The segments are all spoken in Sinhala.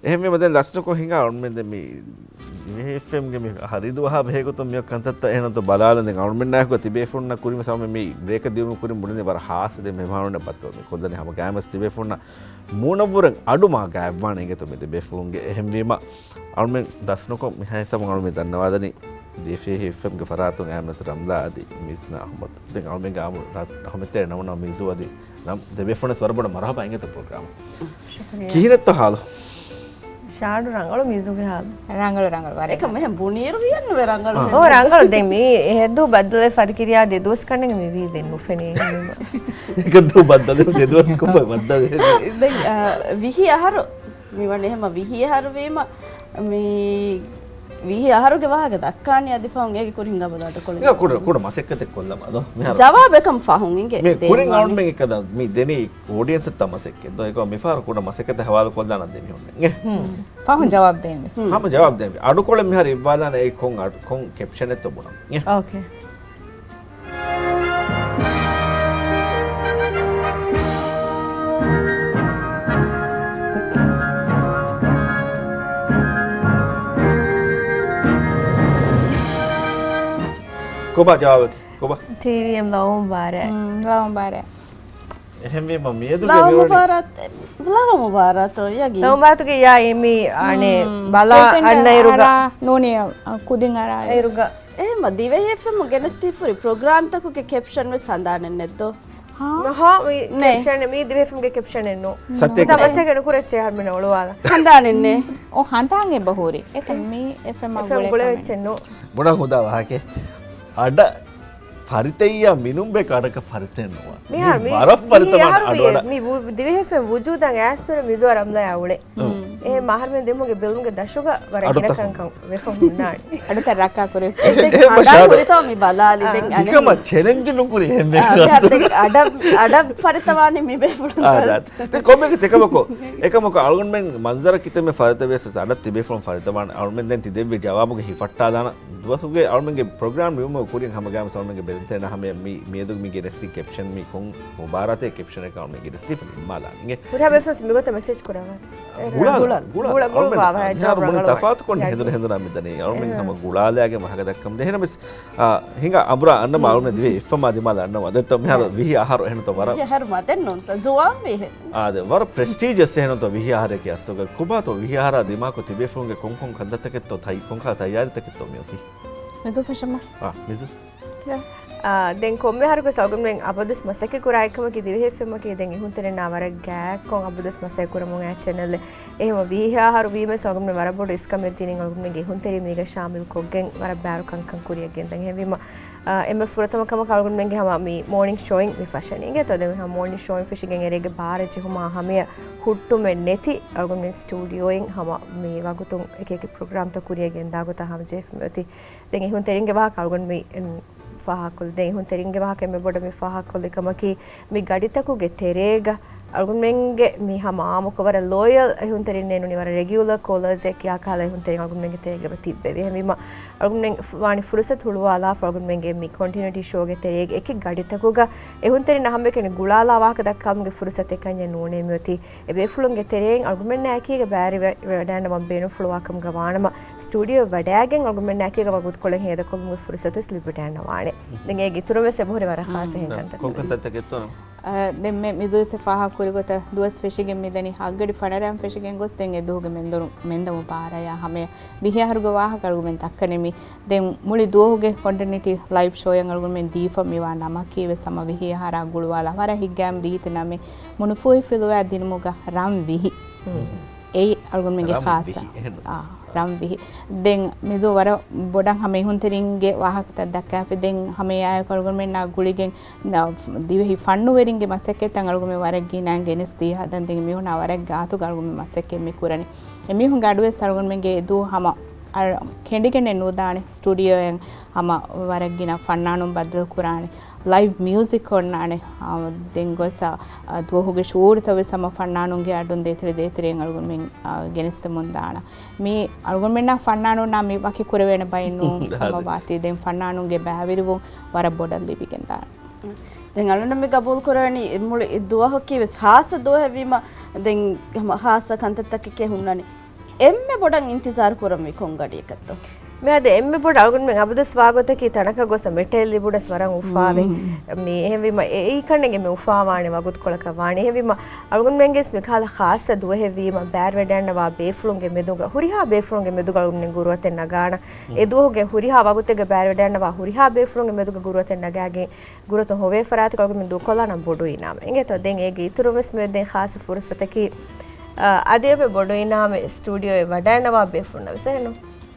එහෙම මේ දැන් ලස්න කො හිඟා අවුන්මෙන් දැන් මේ Dhivehi FM ගේ මේ හරිද වහ බහෙගොත මේ කන්තත් එහෙනම් તો බලාලන දැන් අවුන්මෙන් නැහක තිබේ ෆොන්න කුරිම සම මේ බ්‍රේක් දියුම කුරිම මුන්නේ වර හාස දෙ මේ මාරුන්න පත්ව මේ කොන්දනේ හැම ගෑමස් තිබේ ෆොන්න මූණබුරන් අඩු මා ගෑවාන එක તો මේ තිබේ ෆොන්ගේ එහෙම වීම අවුන්මෙන් දස්න කො මෙහයි සම අවුන්මෙන් දන්නවාදනි Dhivehi FM ගේ ෆරාතුන් Aminath Ramla adi Mizna Ahmed දැන් අවුන්මෙන් ගාමු හමතේ නවන මිසු adi නම් තිබේ ෆොන්න ස්වරබඩ මරහබා එංගත ප්‍රෝග්‍රෑම් කීරත් හාලෝ ෂාඩු රංගල මිසුගේ හාල් රංගල වර ඒක මෙහෙම බුනීරු කියන්න වේ රංගල ඔව් රංගල දැන් මේ හෙද්දු බද්දලේ ෆරිකිරියා දෙදොස් කන්නේ මේ වී දෙන්න උෆනේ ඒක දු බද්දලේ දෙදොස් කොබ බද්දලේ දැන් විහි ආහාර මෙවනේ එහෙම විහි ආහාර වීම මේ විහි ආහාරගේ වාහක දක්කාන්නේ අදි ෆෝන් ඒකේ කුරින් ගබදාට කොල්ල ඒක කුඩ මසෙක්කතේ කොල්ලම අද ජවාබ එකම ෆහුන් ඉගේ මේ කුරින් අවුන් මේ එකද මේ දෙනේ ඔඩියන්ස් එක තමසෙක්කේ දෝ ඒක මේ ෆාර කුඩ මසෙක්කතේ හවාල කොල්ල දාන දෙන්නේ හොන්නේ ෆහුන් ජවාබ් දෙන්නේ හම ජවාබ් දෙන්නේ අඩු කොල්ල මේ හරි ඉබ්බාදාන ඒ කොන් කැප්ෂන් එක තබුණා ඕකේ කොබා ජවාබ් කොබා TVM ලවුම් බාරේ එහෙම මේ මම මේදුගේ ලව මුබාරත් යගි ලවුම් බාරතුගේ යා එමි අනේ බලා අන්න ඉරුගා නෝනේ කුදින් අරා ඉරුගා එහෙම Dhivehi FM ගෙනස්ති ෆුරි ප්‍රෝග්‍රෑම් තකුගේ කැප්ෂන් වෙ සඳහන් නැද්දෝ हाँ कैप्शन मी Dhivehi FM के कैप्शन है नो सत्य तमसे के नुकुरे छे हर में नोलो वाला හඳානෙන්නේ ඕ හන්තාගේ බහෝරි ඒක මේ FM FM गुले चेन्नो බොඩ හොදා වාගේ අඩ පරිතෙයියා මිනුම්බේ කඩක පරිතෙන්නවා මිහාර වරක් පරිතමන් අඩවඩ मी Dhivehi FM වුජුදන් ඇස්සර මිසෝ රම්ලා යවුලේ ඒ මහර් මේ දෙමුගේ බෙලුම්ගේ දශුග වර ඉරකංකම් වෙෆම් නාඩි අඩත රක්කා කරේ අඩ පුරිතෝ මේ බලාලි දැන් අනේ එකම චැලෙන්ජ් නුකුරි හැම අඩ පරිතවානි මේ බෙපුරුන් කොමෙක එකමක අලුන් මෙන් මන්සර කිතේ මේ ෆරිත වෙස අඩ තිබේ ෆ්‍රොම් ෆරිතවාන අලුන් මෙන් දැන් තිදෙව්වේ ජවාබුගේ හිෆට්ටා දාන දුවසුගේ අලුන් මෙන්ගේ ප්‍රෝග්‍රෑම් රියුම කුරින් හැම ගාම සල් මෙන්ගේ බෙන්තේන හැම මේ දුක් මිගේ රෙස්ටි කැප්ෂන් මි කොන් මුබාරතේ කැප්ෂන් එක අලුන් මෙන්ගේ රෙස්ටි මාලාගේ පුරා බෙෆස් මිගොත මෙසේජ් කරනවා ගුල බාවා ජාබරංගල තෆාත් කොන් හෙඳුනා මෙතනේ අලුන් මෙන් හැම ගුලාලයාගේ මහක දක්කම් දෙහෙන මෙස් හිඟ අබුරා අන්න මාළුන දිවේ එෆ්ම ආදි මාලා අන්න වදත් මෙහර විහි ආහාර එහෙන තෝ වර යහර මතෙන් නොන්ත ජෝම් වේ ආද වර ප්‍රෙස්ටිජස් එහෙන තෝ විහි ආහාර කිය අස්සක කුබාතෝ විහි ආහාර දිමාකෝ තිබේ ෆෝන්ගේ කොන් කද්දතකෙත් තෝ තයි කොන් කා තයාරිතකෙත් තෝ මියති මෙසු ෆෂම මිසු දැන් කොම්මේ හරක සෞගම්ෙන් අපදස් මසක කුරායිකම කි Dhivehi FM කි දැන් ඉහුන්තර නවර ගෑක් කොන් අපදස් මසක කුරමුන් ඇ channel එහෙම විහා හරු වීම සෞගම්ෙන් වර බොඩ ඉස්කම තිනින් අලුගුම්ගේ ඉහුන්තර මේක ශාමිල් කොගෙන් වර බෑරු කංකං කුරියගෙන් දැන් එහෙම එම ෆුරතම කම කලුගුම්ගේ හැම මේ morning showing විෆෂනින් ගේ තොද මේ morning showing ෆිෂිගෙන් එරේගේ බාර ජෙහුමා හැම හුට්ටු මෙ නැති අලුගුම්ගේ ස්ටුඩියෝෙන් හැම මේ වගතුන් එක එක ප්‍රෝග්‍රෑම් ත කුරියගෙන් දාගත හැම ජෙෆ් මෙති දැන් ඉහුන්තරින්ගේ වා කලුගුම් මේ ෆහකුල් දැන් හුන් තරින්ගේ වාකෙ මේ බොඩ මේ ෆහකුල් එකමකි මේ ගඩිතකුගේ තෙරේග අල්ගුම්ෙන්ගේ මේ හමාමුක වර ලෝයල් හුන් තරින් නෙනුනි වර රෙගියුලර් කෝලර්ස් එක යා කාලා හුන් තරින් අල්ගුම්ෙන්ගේ තෙරේග තිබ්බේ එහෙම අල්ගුම්ෙන් වානි ෆුරසත් හුළුවාලා අල්ගුම්ෙන්ගේ මේ කන්ටිනියුටි ෂෝගේ තෙරේග එක ගඩිතකුග එහුන් තරින් හැම කෙනෙ ගුලාලා වාක දක්කම්ගේ ෆුරසත් එකන්නේ නෝනේ මෙති එබේ ෆුලුන්ගේ තෙරේන් අල්ගුම්ෙන් නැකීගේ බෑරි වැඩන්න මම බේනු ෆුලවාකම් ගවානම ස්ටුඩියෝ වැඩෑගෙන් අල්ගුම්ෙන් නැකීගේ වගුත් කොලෙන් හේද කොමුගේ ෆුරසත් ස්ලිපටන්න වානේ දැන් ඒ ගිතුරුමේ සබහුරේ වර ખાસ හෙන්කන්ත කොන්කන්තකෙත් දැන් මේ මිදුසේ ෆහක් කුරිගත දුවස් ෆිෂිගෙන් මෙදනි හග්ගඩි ෆනරම් ෆිෂිගෙන් ගොස් දැන් එදුගේ මෙන්දම පාරය හැම විහාරුගේ වාහක අල්ගුමෙන් තක්කනෙමි දැන් මුලි දුවහුගේ කොන්ටිනියුටි ලයිව් ෂෝ යන් අල්ගුමෙන් දීෆ මේවා නම කීවේ සම විහාරා ගුළුවාලා වර හිග්ගම් රීත නමේ මුනුෆෝයි ෆිලුවා දිනමුගා රම් විහි ඒ අල්ගුමෙන්ගේ ખાસ රම් විහි දැන් මිදු වර බොඩන් හැම හුන්තරින්ගේ වාහක දක්කාපෙ දැන් හැම ආය අල්ගුමෙන් නා ගුලිගෙන් Dhivehi ෆන්නු වෙරින්ගේ මසකේ තන් අල්ගුමෙන් වරක් ගිනාන් ගෙනස් දී හදන් දෙන් මිහුන වරක් ගාතු අල්ගුමෙන් මසකේ මිකුරණි එමිහුන් ගඩුවේ අල්ගුමෙන්ගේ දු හැම කෙන්ඩිකෙන් නෝදානේ ස්ටුඩියෝ යන් හැම වරක් ගිනා ෆන්නානුම් බදල් කුරානේ live music ඔන්නානේ දැන් ගොස දුවහුගේ ෂූර්තව සම ෆන්නානුන්ගේ අඩුන් දෙතරෙන් අල්ගුමෙන් ගෙනස්ත මුන්දාන මේ අල්ගුමෙන් නා ෆන්නානු නා මේ වකි කුර වෙන බයින්නු හැම වාතී දැන් ෆන්නානුන්ගේ බෑවිරුවුන් වර බොඩන් දීපිකෙන් දාන දැන් අලුන මේ ගබෝල් කරණි මුල දුවහ කිවස් හාස දුව හැවීම දැන් හාස කන්තත්තක කෙ හුන්නනේ එම්මෙ බොඩන් ඉන්තිසාර කරමි කොංගඩි එකත්තු මෙයාද එම්මෙ බොඩ අලුගුන් මෙන් අබුදස් වාගොතකි තනක ගොස මෙටෙල් ලිබුඩස් වරන් උෆාවේ මේ එහෙවිම ඒ කන්නගේ මේ උෆාවානේ වගුත් කොලක වානේ එහෙවිම අලුගුන් මෙන්ගෙස් මේ කාල ખાસ දුවෙහිවීම බෑර් වෙඩන්නවා බේෆ්ලුන්ගේ මෙදුග හුරිහා බේෆ්ලුන්ගේ මෙදුග අලුගුන් මෙන් ගුරුවතෙන් නගාන ඒ දුවගේ හුරිහා වගුතේ බෑර් වෙඩන්නවා හුරිහා බේෆ්ලුන්ගේ මෙදුග ගුරුවතෙන් නගාගේ ගුරුවත හොවේ ෆරාත අලුගුන් මෙන් දුකොලා නම් බොඩු ඉනාම එංගේ තෝ දෙන් ඒගේ ඉතුරුමස් මේ දෙන් ખાસ ෆුරසතකි අදේබ බොඩු ඉනාම ස්ටුඩියෝ ඒ වඩන්නවා බේෆ්ලුන් නවසෙනෝ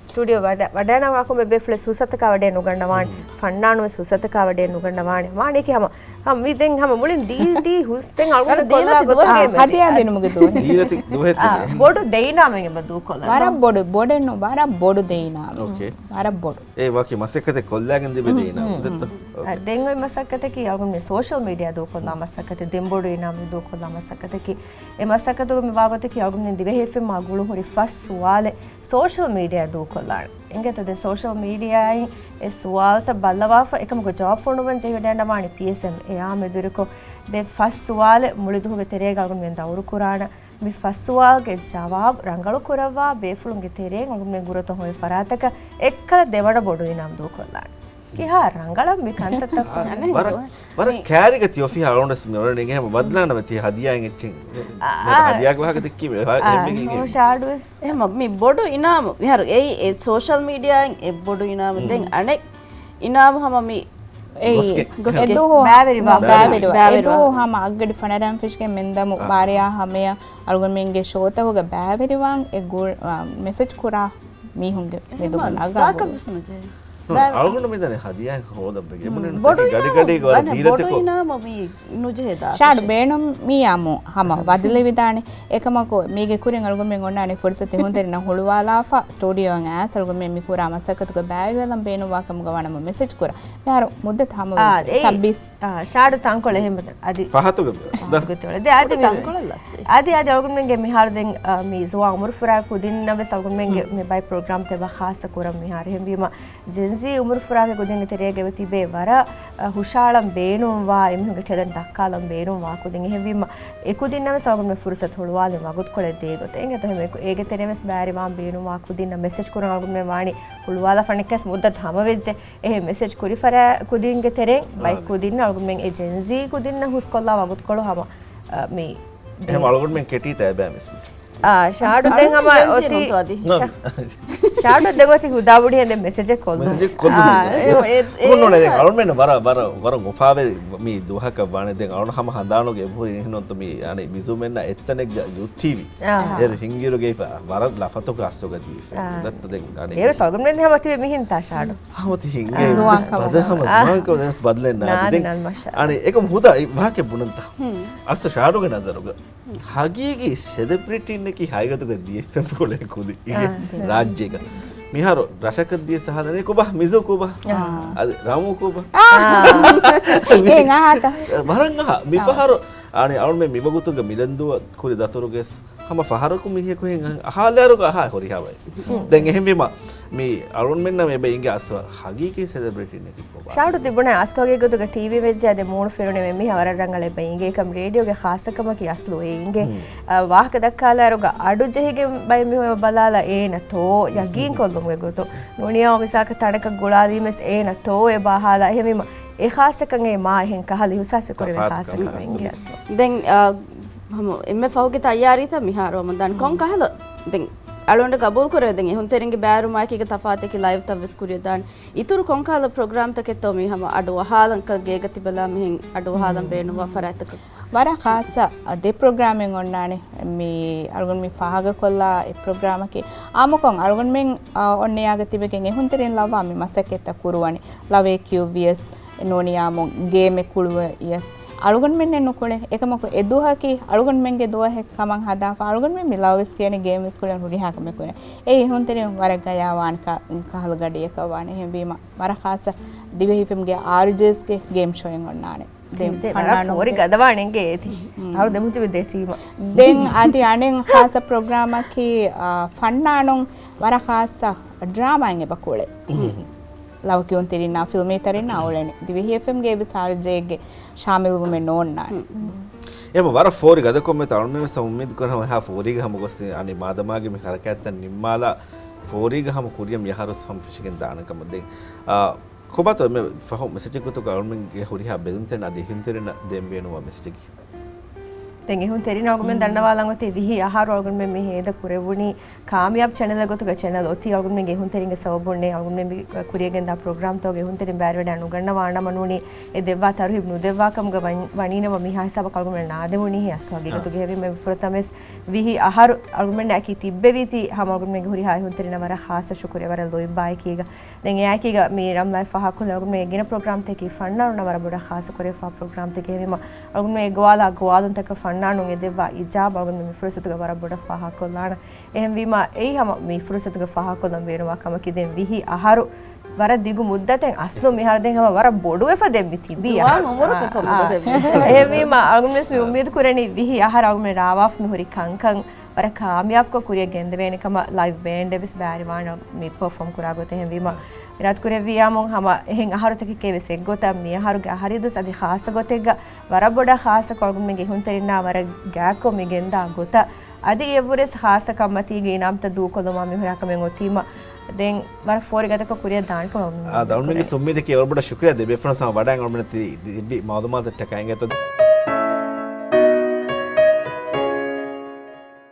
ස්ටුඩියෝ වඩනවා කොම බෙෆ්ලස් සුසතක වඩේ නුගන්නවාන් ෆන්නානෝ සුසතක වඩේ නුගන්නවාන් වානේ කියම හම් විදෙන් හම මුලින් දී හුස්තෙන් අලුගුන් කොල්ලා ගොතගේ හදියා දෙනුමගේ දුවනේ දීලති දුහෙත් බොඩු දෙයිනාමගේ බදු කොල්ලා වරක් බොඩු බොඩෙන්නු වරක් බොඩු දෙයිනා ඕකේ වරක් බොඩු ඒ වාකි මසෙකත කොල්ලාගෙන් දෙබ දෙයිනා දෙත්ත දෙන් ඔය මසකතකි අලුගුන් මේ සෝෂල් මීඩියා දෝ කොල්ලා මසකත දෙම්බොඩු ඉනාම දෝ කොල්ලා මසකතකි ඒ මසකතෝ මේ වාගතකි අලුගුන් මේ Dhivehi FM මාගුළු හොරි first සුවාලේ social media do kollan ingeta de social media e sualta ballawafa ekamago job fonuwan jehidana mani psm eya meduriko de fas suale muliduge terega algun men dawru kurana mi fas sualge jawab rangalu kurawa befulunge terega algun men guroto hoy farataka ekkala devada bodu inam do kollan kiha rangala me kantata වර කෑරිගති ඔෆි අරවුන්ඩස් මෙවරන එක හැම බදලාන වෙති හදියාන් එච්චින් හදියාක වහක දෙක්කි මේ ෂාඩුස් එහෙම මේ බොඩු ඉනාම විහාර ඒ සෝෂල් මීඩියාෙන් ඒ බොඩු ඉනාම දෙන් අනෙක් ඉනාම හැම මේ එදෝ බෑවිරිවා එදෝ හම අග්ගඩි ෆනරම් ෆිෂ්ගේ මෙන්දමු බාරයා හමය අලුගුන් මෙන්ගේ ෂෝත හොග බෑවිරිවාන් ඒ මෙසේජ් කුරා මීහුන්ගේ මෙදු නගා අලුගුන් මෙතන හදියාන් හොදබ්බගේ මොන බොඩු ගඩි ගොර දීරතේ බොඩු ඉනාම මේ නුජෙදා ෂාඩ් බේනම් මියාමු හම වදලේ විදානේ එකමකෝ මේගේ කුරෙන් අලුගුන් මෙන් ඔන්නානේ ෆොර්සතේ හොන්දෙන හොළුවාලාෆා ස්ටුඩියෝ න් ඇස් අලුගුන් මෙන් මිකුරා මසකතුක බෑවිරිවා බේනු වාකම ගවනම මෙසේජ් කුරා මෙහර මුද්දත හම සබ්බිස් ෂාඩු තංකොල එහෙම අදි පහතුක ගොතවල ද අදි තංකොල ලස්සේ අදි අලුගුන් මෙන්ගේ මිහාර දෙන් මේ සුවා උමර් ෆරා කුදින්නව අලුගුන් මෙන්ගේ මේ බයි ප්‍රෝග්‍රෑම් තේ ખાસ කරම් මිහාර එහෙම බීම ජෙන්සි උමර් ෆරාගේ කුදින්ගේ තෙරේගේ තිබේ වර හුෂාලම් බේනුම් වා එමුගේ ටෙදන් දක්කාලම් බේනුම් වා කුදින් එහෙම බීම එකුදින්නව අලුගුන් මේ ෆුර්සත් හොලවාලේ වගුත් කොලේ දේගොත එංගේ තෙම ඒගේ තෙරෙමස් බෑරි වාම් බේනුම් වා කුදින්න මෙසේජ් කරන අලුගුන් මේ වානි හොලවාලා ෆණිකස් මුද්දත් හම වෙජ්ජ එහෙ මෙසේජ් කුරි ෆරා කුදින්ගේ තෙරෙන් බයි කුදින්න අලුගුන් මෙන් එජෙන්සි කුදින්න හුස් කොල්ලා වගුත් කොළ හම මේ එහෙම අලුගුන් මෙන් කෙටි තෑ බෑ මිස් ෂාඩු දෙන් හම ඔති ෂාඩු දෙගොති හුදාබුඩි හෙන්ද මෙසේජ් එක කොල්ල මොනෝනේ දැන් අලුන් මෙන්න වර ගොෆාවේ මේ දුහක වානේ දැන් අලුන් හම හදානෝගේ බොහෝ එහෙනොත් මේ අනේ මිසු මෙන්න එත්තනෙක් YouTube එර හිංගිරෝගේ වර ලෆතෝ ගස්සෝගදී දත්ත දැන් අනේ ඒර සල්ගම් මෙන්න හම තිබේ මිහින් තා ෂාඩු හමති හිංගේ අදහම සමාන්කව දැන් බදලෙන්න දැන් අනේ ඒක මුහුදා වාකේ බුනන්ත අස්ස ෂාඩුගේ නසරුග හගීගේ සෙලිබ්‍රිටි ඉන්නකි හයගතුක දීපම් පොලේ කුදි රාජ්‍යක මිහාර රශක දිය සහදනේ කොබා මිසෝ කොබා අද රාමු කොබා ඒ ngata මරංගහ මිපහාර අනේ අවුල් මේ මිබගුතුක මිදන්දුව කුරි දතුරුගෙස් හම ෆහරකු මිහිය කොහෙන් අහාලරුක අහා හොරි හවයි දැන් එහෙම මේ අරුන් මෙන්න මේ බයින්ගේ අස්ව හගීගේ සෙලිබ්‍රිටි ඉන්නකි කොබා ෂාඩු තිබුණා අස්තෝගේ ගොතුක ටීවී වෙච්ච අද මූණ ෆිරුනේ මේ මිහ වරරංගලේ බයින්ගේ කම් රේඩියෝගේ ખાસකම කි අස්ලෝ ඒගේ වාහක දක්කාලාරුග අඩු ජෙහිගේ බයි මිහ බලාලා ඒනතෝ යගින් කොල්ලුම්ගේ ගොතෝ නොනියා මිසක තණක ගොලාදීමස් ඒනතෝ ඒ බහාලා එහෙම ඒ ખાસකන්ගේ මා එහෙන් කහලි උසස් කරේ ખાસකම ඉංගේ දැන් हम एम्मे फौगे तैयारी था मिहारो मंदान कोन कहलो दें अलोंड कबूल करे दें हुन तेरिंगे बैरु माकी के तफाते की लाइव तवस कुरिय दान इतुर कोन कहलो प्रोग्राम तके तो मी हम अडो हालन क गेगति बला मिहिं अडो हालन बेनुवा फरातक වර ખાસ අදේ ප්‍රෝග්‍රෑමින් ඔන්නානේ මේ අලුගුන් මේ ෆාග කොල්ලා ඒ ප්‍රෝග්‍රෑම එකේ ආමකොන් අලුගුන් මෙන් ඔන්නේ යාග තිබෙකෙන් එහුන් තෙරින් ලවා මේ මසකෙත කුරුවනි ලවේ QVS නෝනියාම ගේම් කුළුව යස් අලුගුන් මෙන් නුකොලේ එකමක එදුහකි අලුගුන් මෙන්ගේ දුවහ කමන් හදා අලුගුන් මෙන් මිලවස් කියන ගේම් ස්කෝලෙන් හුරි හකම කොනේ ඒ එහුන් තෙරින් වර ගයාවාන් කහල ගඩියක වානේ හැම බීම වර ખાસ දිවෙහි FM ගේ RJs ගේ ගේම් ෂෝයෙන් ඔන්නානේ හොරි ගදවානෙන්ගේ ඒති අරු දෙමුති විදේශීම දෙන් අති අනෙන් ખાસ ප්‍රෝග්‍රෑම් එකේ ෆන්නානොන් වර ખાસ ඩ්‍රාමාංගෙ බකෝලේ ලවකියොන් තෙරිනා ෆිල්මේ තරිනා අවලනේ දිවෙහි FM ගේ විසාරජේගේ ශාමිල් වුමේ නෝන්නා එම වර ෆෝරි ගද කොම්මෙ තරුණ සම්මිද කරනවා හා ෆෝරි ගහම ගොස්සේ අනි මාදමාගේ මේ කරකැත්ත නිම්මාලා ෆෝරි ගහම කුරියම් යහරස් ෆම් ෆිෂිකෙන් දානකම දෙන් කොබත මේ ෆහො මෙසේජ් එකතු ගවර්න්මන්ට් හුරි හා බෙදුන්තෙන් අද හින්තරන දෙම් වෙනවා මෙසේජ් එක දැන් එහෙන් තෙරින ඔගමෙන් දන්නවා ළඟ තිවිහි ආහාර ඔගමෙන් මේ හේද කුරෙවුනි කාමියබ් channel එකතුක channel ඔති ඔගමෙන් ගෙහුන් තෙරින්ගේ සවබොන්නේ ඔගමෙන් කුරියගෙන් දා program තෝ ගෙහුන් තෙරින් බෑර වැඩ අනුගන්නවා නමනුනි ඒ දෙවවා තරු හිබ්නු දෙවවා කම්ග වණිනව මිහා හිසබ කල්ගමෙන් නාදෙමුනි හස්තෝගේ එකතු ගෙවි මේ ෆරතමස් විහි ආහාර ඔගමෙන් ඇකි තිබ්බෙවිති හම ඔගමෙන් ගුරි හා හුන් තෙරින වර ખાસ ශුක්‍රිය වර ලොයි බයි කීග දැන් එයා කීග මේ රම් ලයිෆ් ෆහකුල ඔගමෙන් ගෙන program තකි ෆන්නරුන වර බොඩ ખાસ කුරේ ෆා program තකේ වෙම ඔගමෙන් ගෝවාලා ගෝවාලුන් තක ෆන්නානුන් එදෙවා ඉජාබ ඔගමෙන් මේ ෆුරසතුක වර බොඩ ෆහකුලාන එහෙන් වීම ඒ හම මේ ෆුරසතුක ෆහකුලම් වේනවා කම කිදෙන් විහි ආහාර වර දිගු මුද්දතෙන් අස්ලෝ මිහාර දෙන් හම වර බොඩු එෆ දෙවි තිබිය මොමරක කොම්බ දෙවි එහෙන් වීම ඔගමෙන් මේ උම්මීද කුරණි විහි ආහාර ඔගමෙන් රාවාෆ් මෙහුරි කංකං වර කාමියාබ් को कुरिया गेंद वेने कम लाइव बैंड एबिस बैरिवान मी परफॉर्म कुरागोते हैं वीमा रात कुरे वियामों हम हेंग आहार तक के वेसे गोता मी आहार ग आहारी दो सदी खास गोतेग वर बोडा खास कोगम में गेहुन तरिना वर गैको मी गेंदा गोता अदि एवरेस खास कमती गे नाम त दू कोलमा मी हुरा कमें ओतीमा देन वर फोर गत को कुरिया दान को आ दाउन में सुम्मी दे के और बड़ा शुक्रिया दे बेफन सा vada ngormen ti bi mauduma ta kaenge to